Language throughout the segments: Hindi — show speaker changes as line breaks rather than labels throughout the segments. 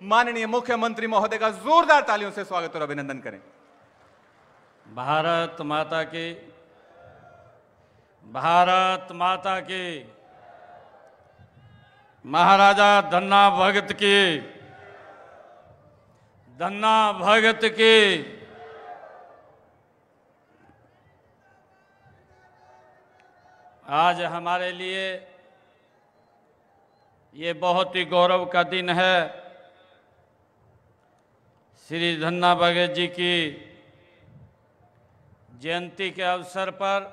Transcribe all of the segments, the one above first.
माननीय मुख्यमंत्री महोदय का जोरदार तालियों से स्वागत और अभिनंदन करें।
भारत माता की, भारत माता की, महाराजा धन्ना भगत की, धन्ना भगत की। आज हमारे लिए ये बहुत ही गौरव का दिन है। श्री धन्ना भगत जी की जयंती के अवसर पर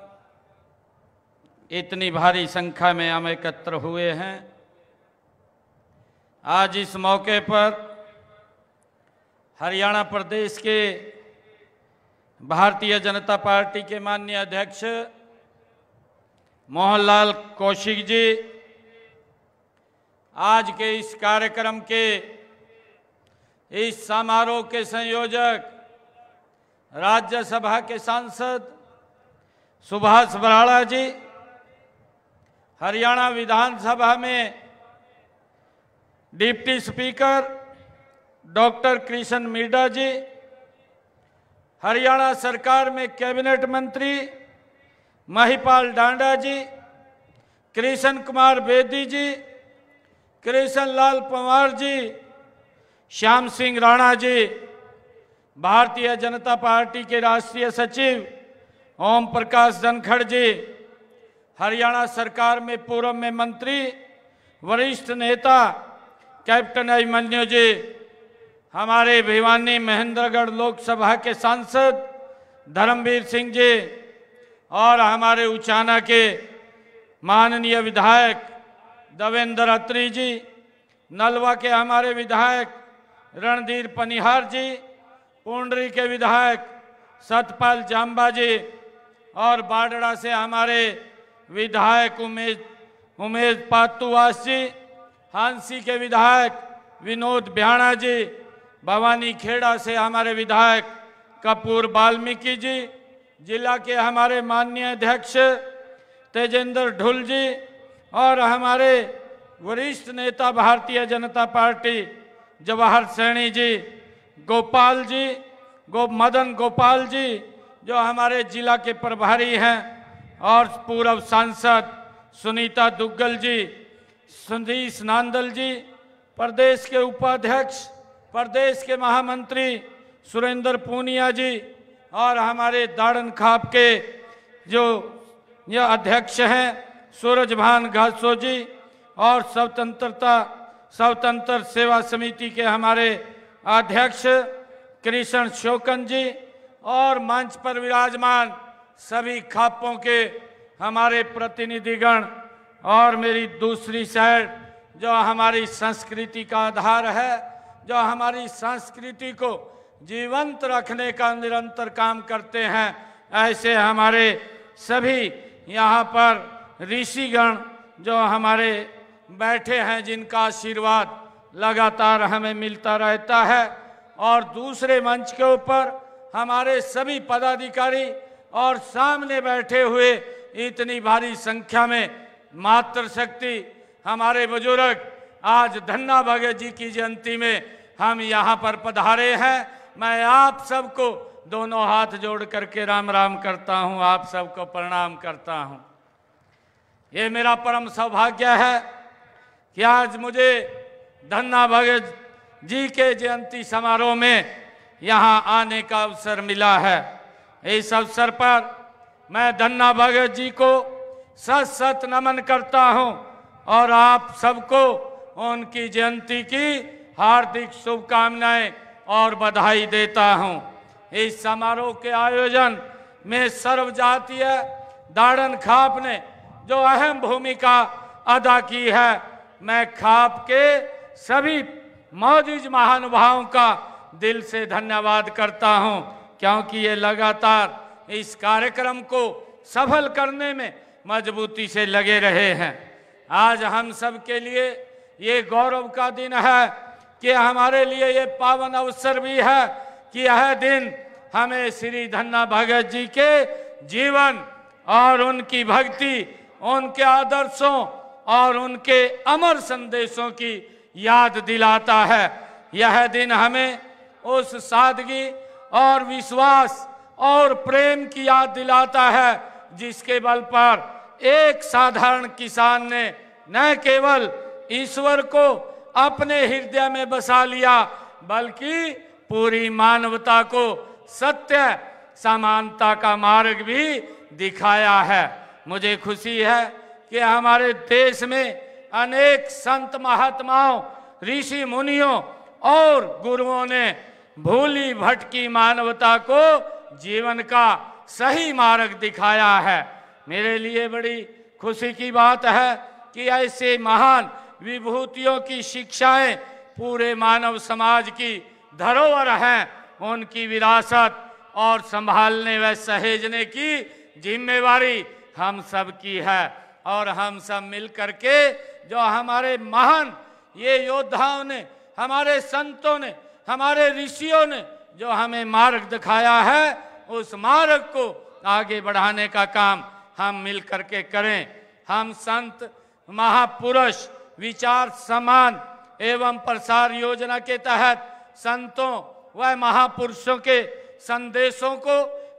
इतनी भारी संख्या में हम एकत्र हुए हैं। आज इस मौके पर हरियाणा प्रदेश के भारतीय जनता पार्टी के माननीय अध्यक्ष मोहनलाल कौशिक जी, आज के इस कार्यक्रम के इस समारोह के संयोजक राज्यसभा के सांसद सुभाष बराड़ा जी, हरियाणा विधानसभा में deputy speaker doctor Krishan Middha ji, Haryana सरकार में कैबिनेट मंत्री महिपाल डांडा जी, कृष्ण कुमार बेदी जी, कृष्ण लाल पंवार जी, श्याम सिंह राणा जी, भारतीय जनता पार्टी के राष्ट्रीय सचिव ओम प्रकाश धनखड़ जी, हरियाणा सरकार में पूर्व में मंत्री वरिष्ठ नेता कैप्टन अभिमन्यु जी, हमारे भिवानी महेंद्रगढ़ लोकसभा के सांसद धर्मवीर सिंह जी और हमारे उचाना के माननीय विधायक देवेंद्र अत्री जी, नलवा के हमारे विधायक रणधीर पनिहार जी, पुंडरी के विधायक सतपाल जाम्बा जी और बाडड़ा से हमारे विधायक उमेश पातुवास जी, हांसी के विधायक विनोद ब्याणा जी, भवानी खेड़ा से हमारे विधायक कपूर वाल्मीकि जी, जिला के हमारे माननीय अध्यक्ष तेजेंद्र ढुल जी और हमारे वरिष्ठ नेता भारतीय जनता पार्टी जवाहर सैनी जी, गोपाल जी, मदन गोपाल जी जो हमारे जिला के प्रभारी हैं, और पूर्व सांसद सुनीता दुग्गल जी, सुधीश नांदल जी, प्रदेश के उपाध्यक्ष, प्रदेश के महामंत्री सुरेंद्र पूनिया जी और हमारे दाड़न खाप के जो यह अध्यक्ष हैं सूरजभान घासो जी और स्वतंत्र सेवा समिति के हमारे अध्यक्ष कृष्ण शोकन जी और मंच पर विराजमान सभी खापों के हमारे प्रतिनिधिगण, और मेरी दूसरी साइड जो हमारी संस्कृति का आधार है, जो हमारी संस्कृति को जीवंत रखने का निरंतर काम करते हैं, ऐसे हमारे सभी यहाँ पर ऋषिगण जो हमारे बैठे हैं, जिनका आशीर्वाद लगातार हमें मिलता रहता है, और दूसरे मंच के ऊपर हमारे सभी पदाधिकारी और सामने बैठे हुए इतनी भारी संख्या में मातृशक्ति हमारे बुजुर्ग, आज धन्ना भगत जी की जयंती में हम यहाँ पर पधारे हैं। मैं आप सबको दोनों हाथ जोड़ करके राम राम करता हूँ, आप सबको प्रणाम करता हूँ। ये मेरा परम सौभाग्य है कि आज मुझे धन्ना भगत जी के जयंती समारोह में यहाँ आने का अवसर मिला है। इस अवसर पर मैं धन्ना भगत जी को सत सत नमन करता हूँ और आप सबको उनकी जयंती की हार्दिक शुभकामनाएं और बधाई देता हूँ। इस समारोह के आयोजन में सर्वजातीय दाड़न खाप ने जो अहम भूमिका अदा की है, मैं खाप के सभी मौजूद महानुभावों का दिल से धन्यवाद करता हूं, क्योंकि ये लगातार इस कार्यक्रम को सफल करने में मजबूती से लगे रहे हैं। आज हम सब के लिए ये गौरव का दिन है कि हमारे लिए ये पावन अवसर भी है कि यह दिन हमें श्री धन्ना भगत जी के जीवन और उनकी भक्ति, उनके आदर्शों और उनके अमर संदेशों की याद दिलाता है। यह दिन हमें उस सादगी और विश्वास और प्रेम की याद दिलाता है जिसके बल पर एक साधारण किसान ने न केवल ईश्वर को अपने हृदय में बसा लिया बल्कि पूरी मानवता को सत्य समानता का मार्ग भी दिखाया है। मुझे खुशी है कि हमारे देश में अनेक संत महात्माओं, ऋषि मुनियों और गुरुओं ने भूली भटकी मानवता को जीवन का सही मार्ग दिखाया है। मेरे लिए बड़ी खुशी की बात है कि ऐसे महान विभूतियों की शिक्षाएं पूरे मानव समाज की धरोहर हैं। उनकी विरासत और संभालने व सहेजने की जिम्मेवारी हम सब की है और हम सब मिलकर के जो हमारे महान ये योद्धाओं ने, हमारे संतों ने, हमारे ऋषियों ने जो हमें मार्ग दिखाया है, उस मार्ग को आगे बढ़ाने का काम हम मिलकर के करें। हम संत महापुरुष विचार समान एवं प्रसार योजना के तहत संतों व महापुरुषों के संदेशों को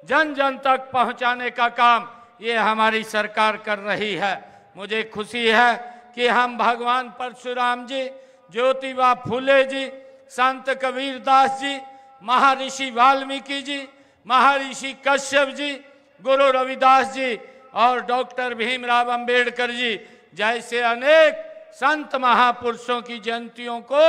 जन जन तक पहुंचाने का काम ये हमारी सरकार कर रही है। मुझे खुशी है कि हम भगवान परशुराम जी, ज्योतिबा फूले जी, संत कबीरदास जी, महर्षि वाल्मीकि जी, महर्षि कश्यप जी, गुरु रविदास जी और डॉक्टर भीमराव अंबेडकर जी जैसे अनेक संत महापुरुषों की जयंतियों को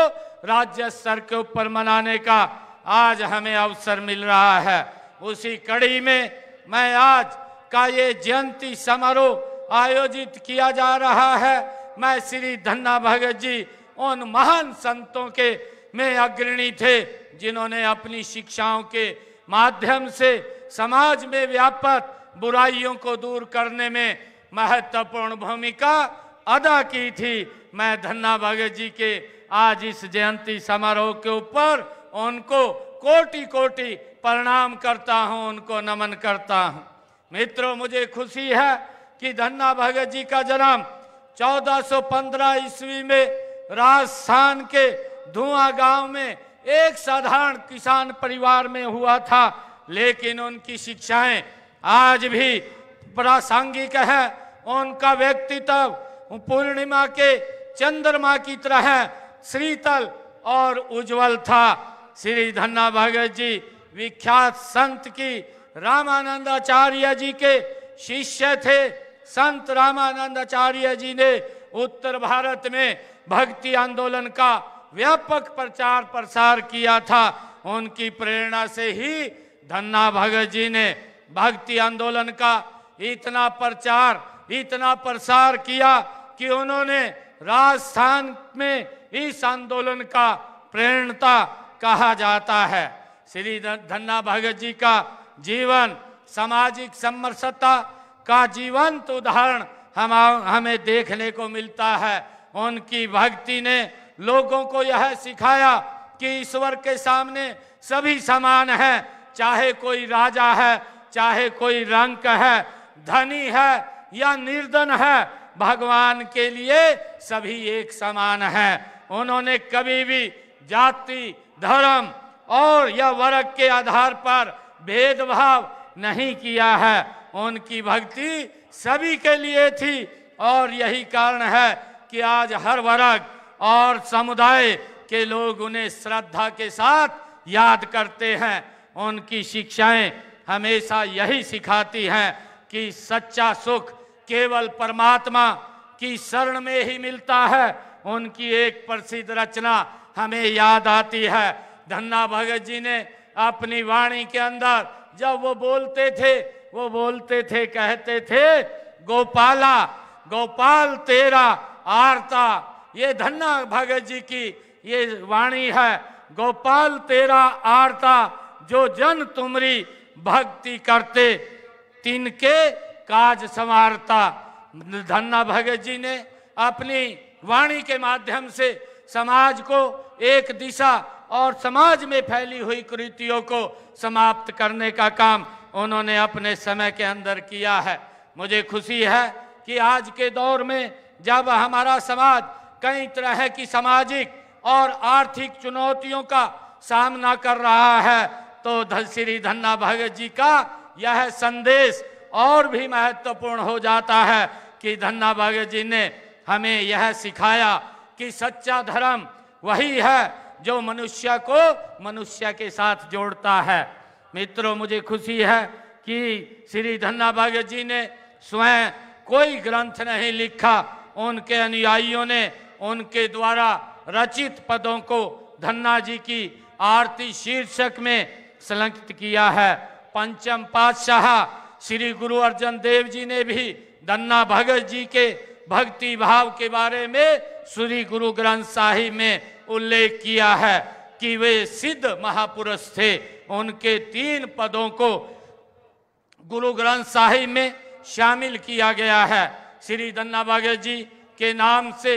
राज्य स्तर के ऊपर मनाने का आज हमें अवसर मिल रहा है। उसी कड़ी में मैं आज का ये जयंती समारोह आयोजित किया जा रहा है। मैं श्री धन्ना भगत जी उन महान संतों के में अग्रणी थे जिन्होंने अपनी शिक्षाओं के माध्यम से समाज में व्याप्त बुराइयों को दूर करने में महत्वपूर्ण भूमिका अदा की थी। मैं धन्ना भगत जी के आज इस जयंती समारोह के ऊपर उनको कोटि कोटि प्रणाम करता हूं, उनको नमन करता हूं। मित्रों, मुझे खुशी है कि धन्ना भगत जी का जन्म 1415 ईस्वी में राजस्थान के धुआं गांव में एक साधारण किसान परिवार में हुआ था, लेकिन उनकी शिक्षाएं आज भी प्रासंगिक है। उनका व्यक्तित्व पूर्णिमा के चंद्रमा की तरह शीतल और उज्जवल था। श्री धन्ना भगत जी विख्यात संत की रामानंदाचार्य जी के शिष्य थे। संत रामानंदाचार्य जी ने उत्तर भारत में भक्ति आंदोलन का व्यापक प्रचार प्रसार किया था। उनकी प्रेरणा से ही धन्ना भगत जी ने भक्ति आंदोलन का इतना प्रचार, इतना प्रसार किया कि उन्होंने राजस्थान में इस आंदोलन का प्रेरणता कहा जाता है। श्री धन्ना भगत जी का जीवन सामाजिक समरसता का जीवंत उदाहरण हमें देखने को मिलता है। उनकी भक्ति ने लोगों को यह सिखाया कि ईश्वर के सामने सभी समान हैं, चाहे कोई राजा है, चाहे कोई रंक है, धनी है या निर्धन है, भगवान के लिए सभी एक समान हैं। उन्होंने कभी भी जाति, धर्म और या वर्ग के आधार पर भेदभाव नहीं किया है। उनकी भक्ति सभी के लिए थी और यही कारण है कि आज हर वर्ग और समुदाय के लोग उन्हें श्रद्धा के साथ याद करते हैं। उनकी शिक्षाएं हमेशा यही सिखाती हैं कि सच्चा सुख केवल परमात्मा की शरण में ही मिलता है। उनकी एक प्रसिद्ध रचना हमें याद आती है। धन्ना भगत जी ने अपनी वाणी के अंदर जब वो बोलते थे कहते थे, गोपाला गोपाल तेरा आरता। ये धन्ना भगत जी की ये वाणी है, गोपाल तेरा आरता, जो जन तुमरी भक्ति करते तिनके काज संवारता। धन्ना भगत जी ने अपनी वाणी के माध्यम से समाज को एक दिशा और समाज में फैली हुई कुरीतियों को समाप्त करने का काम उन्होंने अपने समय के अंदर किया है। मुझे खुशी है कि आज के दौर में जब हमारा समाज कई तरह की सामाजिक और आर्थिक चुनौतियों का सामना कर रहा है, तो श्री धन्ना भगत जी का यह संदेश और भी महत्वपूर्ण हो जाता है कि धन्ना भगत जी ने हमें यह सिखाया कि सच्चा धर्म वही है जो मनुष्य को मनुष्य के साथ जोड़ता है। मित्रों, मुझे खुशी है कि श्री धन्ना भगत जी ने स्वयं कोई ग्रंथ नहीं लिखा, उनके अनुयायियों ने उनके द्वारा रचित पदों को धन्ना जी की आरती शीर्षक में संकलित किया है। पंचम पातशाह श्री गुरु अर्जन देव जी ने भी धन्ना भगत जी के भक्ति भाव के बारे में श्री गुरु ग्रंथ साहिब में उल्लेख किया है कि वे सिद्ध महापुरुष थे। उनके 3 पदों को गुरु ग्रंथ साहिब में शामिल किया गया है। श्री धन्ना भगत जी के नाम से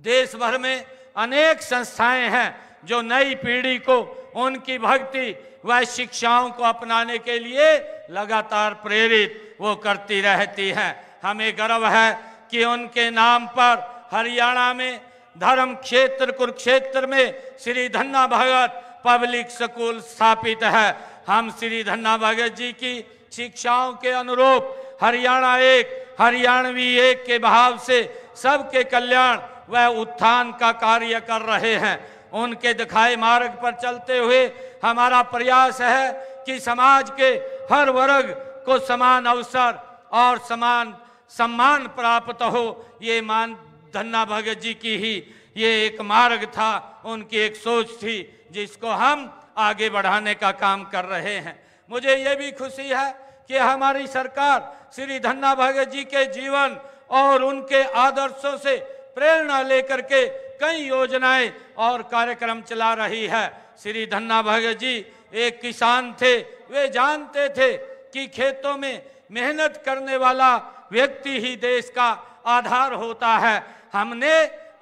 देश भर में अनेक संस्थाएं हैं जो नई पीढ़ी को उनकी भक्ति व शिक्षाओं को अपनाने के लिए लगातार प्रेरित वो करती रहती हैं। हमें गर्व है कि उनके नाम पर हरियाणा में धर्म क्षेत्र कुरुक्षेत्र में श्री धन्ना भगत पब्लिक स्कूल स्थापित है। हम श्री धन्ना भगत जी की शिक्षाओं के अनुरूप हरियाणा एक हरियाणवी एक के भाव से सबके कल्याण व उत्थान का कार्य कर रहे हैं। उनके दिखाए मार्ग पर चलते हुए हमारा प्रयास है कि समाज के हर वर्ग को समान अवसर और समान सम्मान प्राप्त हो। ये मान धन्ना भगत जी की ही ये एक मार्ग था, उनकी एक सोच थी जिसको हम आगे बढ़ाने का काम कर रहे हैं। मुझे ये भी खुशी है कि हमारी सरकार श्री धन्ना भगत जी के जीवन और उनके आदर्शों से प्रेरणा लेकर के कई योजनाएं और कार्यक्रम चला रही है। श्री धन्ना भगत जी एक किसान थे। वे जानते थे कि खेतों में मेहनत करने वाला व्यक्ति ही देश का आधार होता है। हमने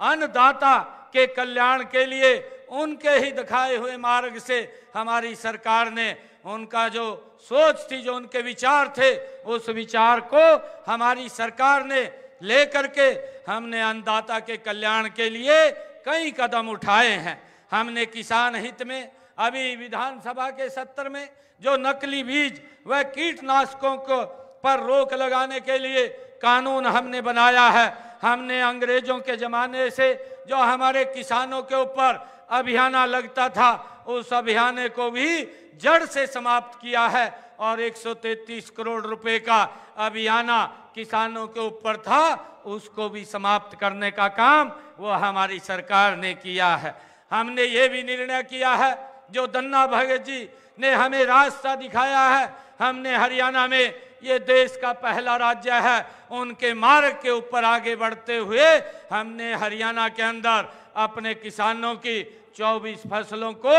अन्नदाता के कल्याण के लिए उनके ही दिखाए हुए मार्ग से हमारी सरकार ने उनका जो सोच थी, जो उनके विचार थे, उस विचार को हमारी सरकार ने लेकर के हमने अन्नदाता के कल्याण के लिए कई कदम उठाए हैं। हमने किसान हित में अभी विधानसभा के सत्र में जो नकली बीज व कीटनाशकों को पर रोक लगाने के लिए कानून हमने बनाया है। हमने अंग्रेजों के जमाने से जो हमारे किसानों के ऊपर अभियाना लगता था, उस अभियान को भी जड़ से समाप्त किया है और 133 करोड़ रुपए का अभियाना किसानों के ऊपर था, उसको भी समाप्त करने का काम वो हमारी सरकार ने किया है। हमने ये भी निर्णय किया है, जो धन्ना भगत जी ने हमें रास्ता दिखाया है, हमने हरियाणा में ये देश का पहला राज्य है, उनके मार्ग के ऊपर आगे बढ़ते हुए हमने हरियाणा के अंदर अपने किसानों की 24 फसलों को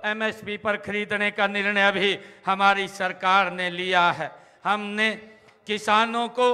एमएसपी पर खरीदने का निर्णय भी हमारी सरकार ने लिया है। हमने किसानों को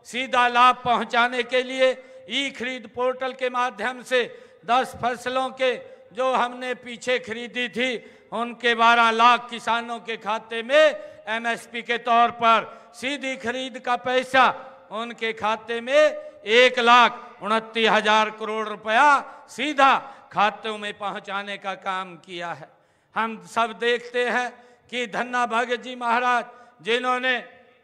सीधा लाभ पहुंचाने के लिए ई खरीद पोर्टल के माध्यम से 10 फसलों के जो हमने पीछे खरीदी थी, उनके 12 लाख किसानों के खाते में एमएसपी के तौर पर सीधी खरीद का पैसा उनके खाते में 1,29,000 करोड़ रुपया सीधा खातों में पहुंचाने का काम किया है। हम सब देखते हैं कि धन्ना भगत जी महाराज, जिन्होंने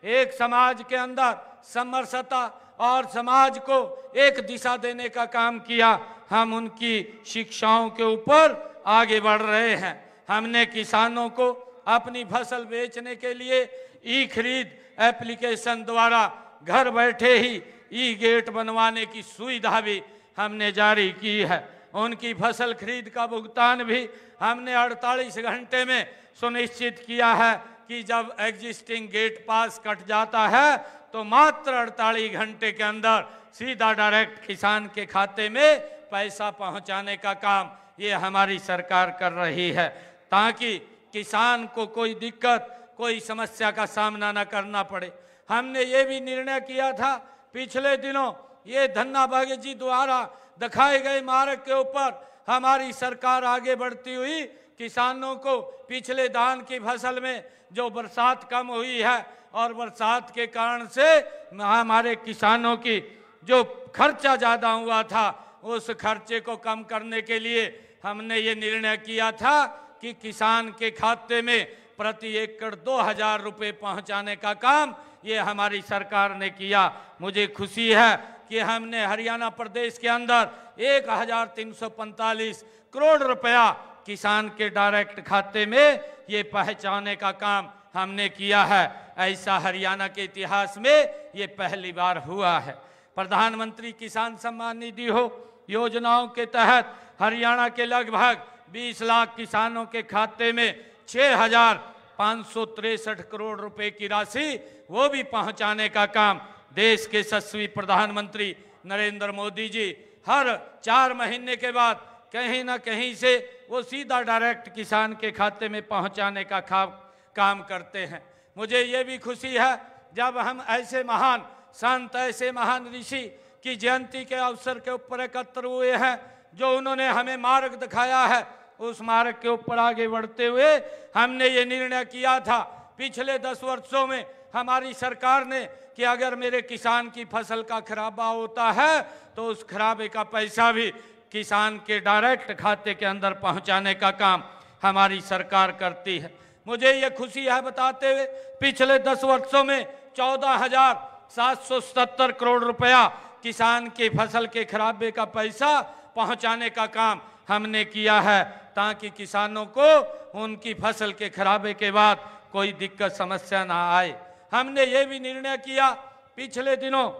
एक समाज के अंदर समरसता और समाज को एक दिशा देने का काम किया, हम उनकी शिक्षाओं के ऊपर आगे बढ़ रहे हैं। हमने किसानों को अपनी फसल बेचने के लिए ई खरीद एप्लीकेशन द्वारा घर बैठे ही ई गेट बनवाने की सुविधा भी हमने जारी की है। उनकी फसल खरीद का भुगतान भी हमने 48 घंटे में सुनिश्चित किया है कि जब एग्जिस्टिंग गेट पास कट जाता है तो मात्र 48 घंटे के अंदर सीधा डायरेक्ट किसान के खाते में पैसा पहुंचाने का काम ये हमारी सरकार कर रही है, ताकि किसान को कोई दिक्कत कोई समस्या का सामना न करना पड़े। हमने ये भी निर्णय किया था पिछले दिनों, ये धन्ना भगत जी द्वारा दिखाए गए मार्ग के ऊपर हमारी सरकार आगे बढ़ती हुई किसानों को पिछले धान की फसल में जो बरसात कम हुई है और बरसात के कारण से हमारे किसानों की जो खर्चा ज़्यादा हुआ था, उस खर्चे को कम करने के लिए हमने ये निर्णय किया था कि किसान के खाते में प्रति एकड़ 2000 रुपये पहुंचाने का काम ये हमारी सरकार ने किया। मुझे खुशी है कि हमने हरियाणा प्रदेश के अंदर 1345 करोड़ रुपया किसान के डायरेक्ट खाते में ये पहुंचाने का काम हमने किया है। ऐसा हरियाणा के इतिहास में ये पहली बार हुआ है। प्रधानमंत्री किसान सम्मान निधि हो योजनाओं के तहत हरियाणा के लगभग 20 लाख किसानों के खाते में 6563 करोड़ रुपए की राशि वो भी पहुंचाने का काम देश के यशस्वी प्रधानमंत्री नरेंद्र मोदी जी हर 4 महीने के बाद कहीं ना कहीं से वो सीधा डायरेक्ट किसान के खाते में पहुंचाने का काम करते हैं। मुझे ये भी खुशी है जब हम ऐसे महान संत, ऐसे महान ऋषि की जयंती के अवसर के ऊपर एकत्र हुए हैं, जो उन्होंने हमें मार्ग दिखाया है, उस मार्ग के ऊपर आगे बढ़ते हुए हमने ये निर्णय किया था पिछले 10 वर्षों में हमारी सरकार ने कि अगर मेरे किसान की फसल का खराबा होता है तो उस खराबे का पैसा भी किसान के डायरेक्ट खाते के अंदर पहुंचाने का काम हमारी सरकार करती है। मुझे ये खुशी है बताते हुए पिछले 10 वर्षों में 14,777 करोड़ रुपया किसान की फसल के खराबे का पैसा पहुंचाने का काम हमने किया है, ताकि किसानों को उनकी फसल के खराबे के बाद कोई दिक्कत समस्या ना आए। हमने ये भी निर्णय किया पिछले दिनों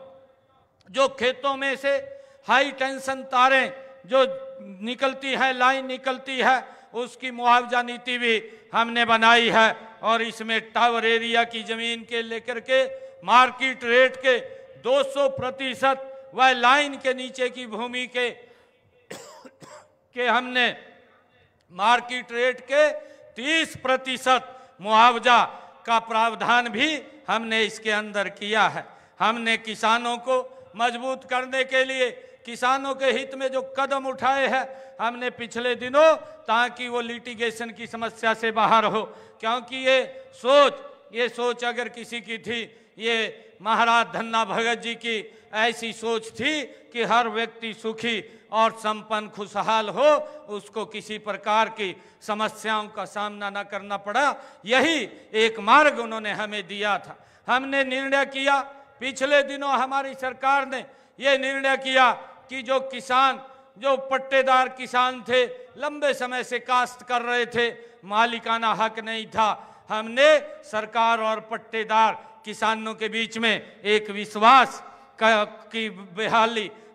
जो खेतों में से हाई टेंशन तारें जो निकलती है, लाइन निकलती है, उसकी मुआवजा नीति भी हमने बनाई है और इसमें टावर एरिया की जमीन के लेकर के मार्केट रेट के 200% व लाइन के नीचे की भूमि के हमने मार्केट रेट के 30% मुआवजा का प्रावधान भी हमने इसके अंदर किया है। हमने किसानों को मजबूत करने के लिए किसानों के हित में जो कदम उठाए हैं हमने पिछले दिनों, ताकि वो लिटिगेशन की समस्या से बाहर हो, क्योंकि ये सोच अगर किसी की थी, ये महाराज धन्ना भगत जी की ऐसी सोच थी कि हर व्यक्ति सुखी और संपन्न खुशहाल हो, उसको किसी प्रकार की समस्याओं का सामना न करना पड़ा। यही एक मार्ग उन्होंने हमें दिया था। हमने निर्णय किया पिछले दिनों हमारी सरकार ने ये निर्णय किया कि जो किसान, जो पट्टेदार किसान थे, लंबे समय से काश्त कर रहे थे, मालिकाना हक नहीं था, हमने सरकार और पट्टेदार किसानों के बीच में एक विश्वास की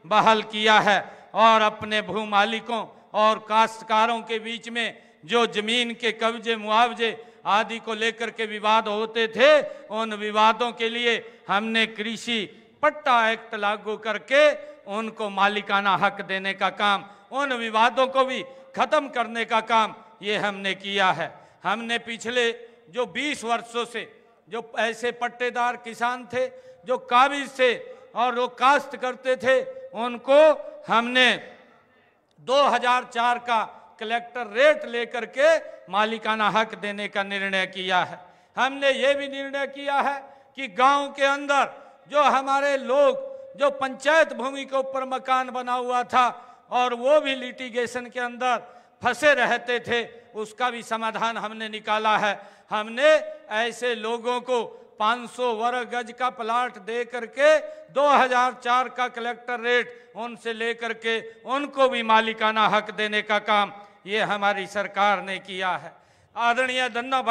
बहाल किया है और अपने भू मालिकों और काश्तकारों के बीच में जो जमीन के कब्जे, मुआवजे आदि को लेकर के विवाद होते थे, उन विवादों के लिए हमने कृषि पट्टा एक्ट लागू करके उनको मालिकाना हक देने का काम, उन विवादों को भी खत्म करने का काम ये हमने किया है। हमने पिछले जो 20 वर्षों से जो ऐसे पट्टेदार किसान थे जो काबिज थे और वो काश्त करते थे, उनको हमने 2004 का कलेक्टर रेट लेकर के मालिकाना हक देने का निर्णय किया है। हमने ये भी निर्णय किया है कि गांव के अंदर जो हमारे लोग जो पंचायत भूमि के ऊपर मकान बना हुआ था और वो भी लिटिगेशन के अंदर फंसे रहते थे, उसका भी समाधान हमने निकाला है। हमने ऐसे लोगों को 500 वर्ग गज का प्लाट दे करके 2004 का कलेक्टर रेट उनसे लेकर के उनको भी मालिकाना हक देने का काम ये हमारी सरकार ने किया है। आदरणीय धन्ना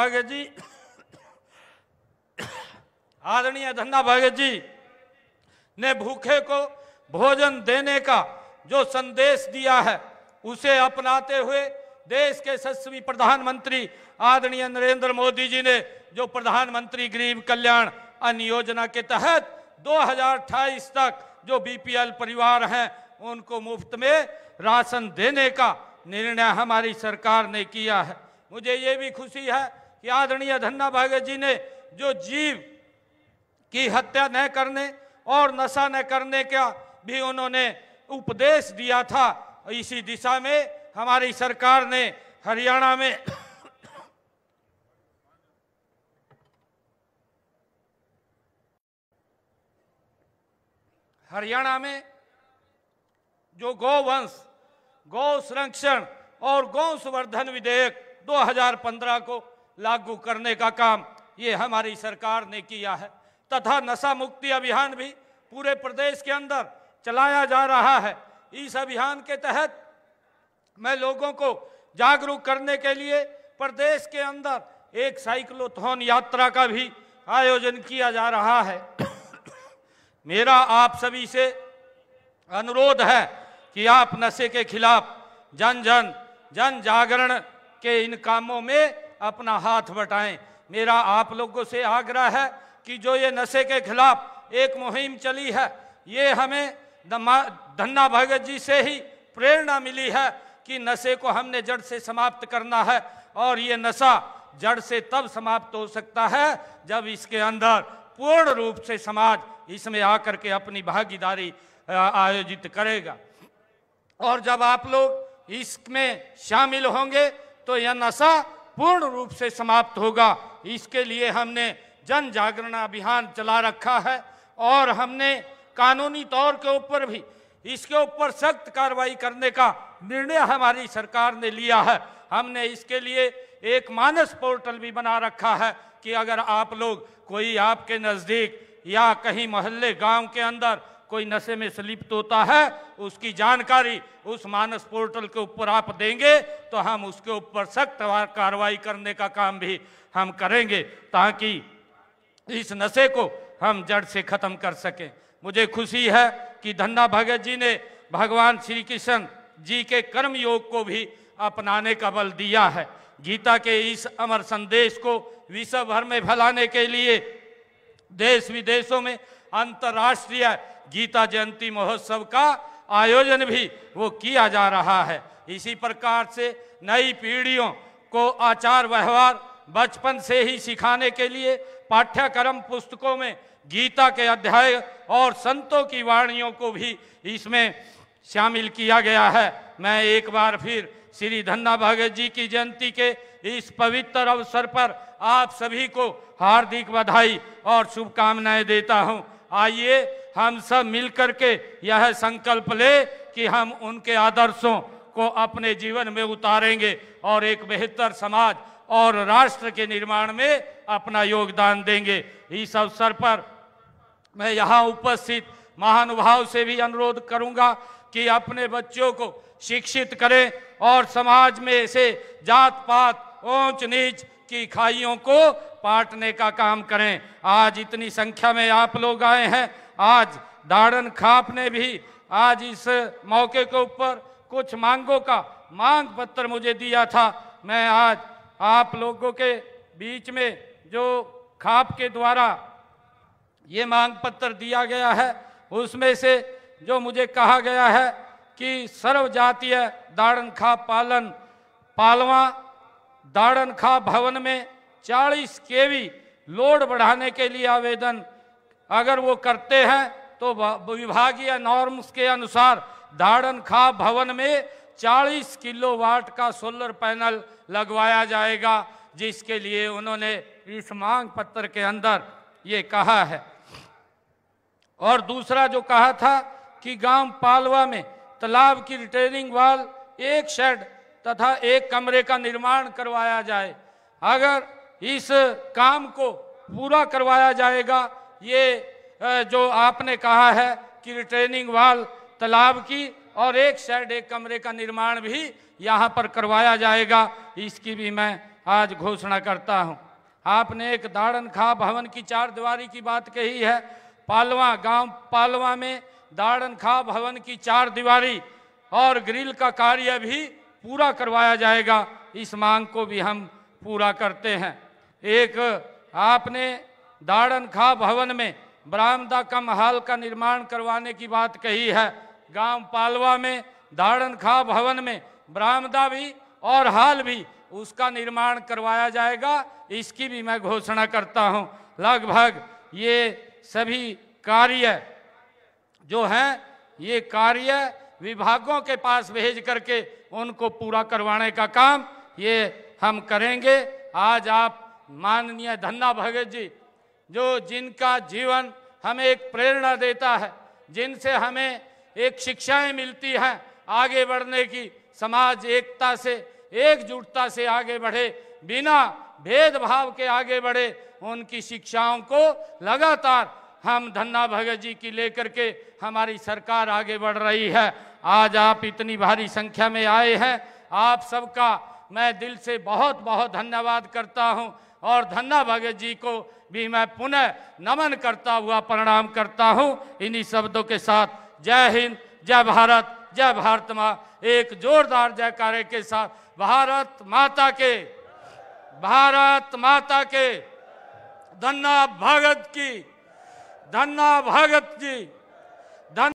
भगत जी ने भूखे को भोजन देने का जो संदेश दिया है, उसे अपनाते हुए देश के यशस्वी प्रधानमंत्री आदरणीय नरेंद्र मोदी जी ने जो प्रधानमंत्री गरीब कल्याण अन्न योजना के तहत 2028 तक जो बीपीएल परिवार हैं उनको मुफ्त में राशन देने का निर्णय हमारी सरकार ने किया है। मुझे ये भी खुशी है कि आदरणीय धन्ना भगत जी ने जो जीव की हत्या न करने और नशा न करने का भी उन्होंने उपदेश दिया था, इसी दिशा में हमारी सरकार ने हरियाणा में जो गौवंश, गौ संरक्षण और गौ संवर्धन विधेयक 2015 को लागू करने का काम ये हमारी सरकार ने किया है, तथा नशा मुक्ति अभियान भी पूरे प्रदेश के अंदर चलाया जा रहा है। इस अभियान के तहत मैं लोगों को जागरूक करने के लिए प्रदेश के अंदर एक साइक्लोथॉन यात्रा का भी आयोजन किया जा रहा है। मेरा आप सभी से अनुरोध है कि आप नशे के खिलाफ जन जागरण के इन कामों में अपना हाथ बटाएं। मेरा आप लोगों से आग्रह है कि जो ये नशे के खिलाफ एक मुहिम चली है, ये हमें धन्ना भगत जी से ही प्रेरणा मिली है कि नशे को हमने जड़ से समाप्त करना है। और ये नशा जड़ से तब समाप्त हो सकता है जब इसके अंदर पूर्ण रूप से समाज इसमें आकर के अपनी भागीदारी आयोजित करेगा। और जब आप लोग इसमें शामिल होंगे तो यह नशा पूर्ण रूप से समाप्त होगा। इसके लिए हमने जन जागरण अभियान चला रखा है और हमने कानूनी तौर के ऊपर भी इसके ऊपर सख्त कार्रवाई करने का निर्णय हमारी सरकार ने लिया है। हमने इसके लिए एक मानस पोर्टल भी बना रखा है कि अगर आप लोग, कोई आपके नज़दीक या कहीं मोहल्ले गांव के अंदर कोई नशे में संलिप्त होता है, उसकी जानकारी उस मानस पोर्टल के ऊपर आप देंगे तो हम उसके ऊपर सख्त कार्रवाई करने का काम भी हम करेंगे, ताकि इस नशे को हम जड़ से खत्म कर सकें। मुझे खुशी है कि धन्ना भगत जी ने भगवान श्री कृष्ण जी के कर्म योग को भी अपनाने का बल दिया है। गीता के इस अमर संदेश को विश्व भर में फैलाने के लिए देश विदेशों में अंतर्राष्ट्रीय गीता जयंती महोत्सव का आयोजन भी वो किया जा रहा है। इसी प्रकार से नई पीढ़ियों को आचार व्यवहार बचपन से ही सिखाने के लिए पाठ्यक्रम पुस्तकों में गीता के अध्याय और संतों की वाणियों को भी इसमें शामिल किया गया है। मैं एक बार फिर श्री धन्ना भगत जी की जयंती के इस पवित्र अवसर पर आप सभी को हार्दिक बधाई और शुभकामनाएं देता हूं। आइए हम सब मिलकर के यह संकल्प ले कि हम उनके आदर्शों को अपने जीवन में उतारेंगे और एक बेहतर समाज और राष्ट्र के निर्माण में अपना योगदान देंगे। इस अवसर पर मैं यहाँ उपस्थित महानुभाव से भी अनुरोध करूंगा कि अपने बच्चों को शिक्षित करें और समाज में से जात पात ऊंच नीच की खाइयों को पाटने का काम करें। आज इतनी संख्या में आप लोग आए हैं। आज दाड़न खाप ने भी आज इस मौके के ऊपर कुछ मांगों का मांग पत्र मुझे दिया था। मैं आज आप लोगों के बीच में जो खाप के द्वारा ये मांग पत्र दिया गया है, उसमें से जो मुझे कहा गया है कि सर्व जातीय दाड़न खाप पालवा दाड़न खाप भवन में 40 केवी लोड बढ़ाने के लिए आवेदन अगर वो करते हैं तो विभागीय नॉर्म्स के अनुसार दाड़न खाप भवन में 40 किलोवाट का सोलर पैनल लगवाया जाएगा, जिसके लिए उन्होंने इस मांग पत्र के अंदर ये कहा है। और दूसरा जो कहा था कि गांव पालवा में तालाब की रिटेनिंग वाल, एक शेड तथा एक कमरे का निर्माण करवाया जाए। अगर इस काम को पूरा करवाया जाएगा, ये जो आपने कहा है कि रिटेनिंग वाल तालाब की और एक शेड एक कमरे का निर्माण भी यहाँ पर करवाया जाएगा, इसकी भी मैं आज घोषणा करता हूँ। आपने एक दाड़न खाप भवन की 4 दीवारी की बात कही है। पालवा गांव पालवा में दाड़न खाप भवन की 4 दीवारी और ग्रिल का कार्य भी पूरा करवाया जाएगा। इस मांग को भी हम पूरा करते हैं। एक आपने दाड़न खाप भवन में बरामदा कम हाल का निर्माण करवाने की बात कही है। गांव पालवा में दाड़न खाप भवन में बरामदा भी और हाल भी उसका निर्माण करवाया जाएगा, इसकी भी मैं घोषणा करता हूं। लगभग ये सभी कार्य जो हैं, ये कार्य विभागों के पास भेज करके उनको पूरा करवाने का काम ये हम करेंगे। आज आप माननीय धन्ना भगत जी, जो जिनका जीवन हमें एक प्रेरणा देता है, जिनसे हमें एक शिक्षाएं मिलती हैं आगे बढ़ने की, समाज एकता से एकजुटता से आगे बढ़े, बिना भेदभाव के आगे बढ़े, उनकी शिक्षाओं को लगातार हम धन्ना भगत जी की लेकर के हमारी सरकार आगे बढ़ रही है। आज आप इतनी भारी संख्या में आए हैं, आप सबका मैं दिल से बहुत बहुत धन्यवाद करता हूं और धन्ना भगत जी को भी मैं पुनः नमन करता हुआ प्रणाम करता हूं। इन्हीं शब्दों के साथ जय हिंद, जय भारत, जय भारत माँ, एक जोरदार जयकारे के साथ भारत माता के, भारत माता के, धन्ना भगत की, धन्ना भगत जी।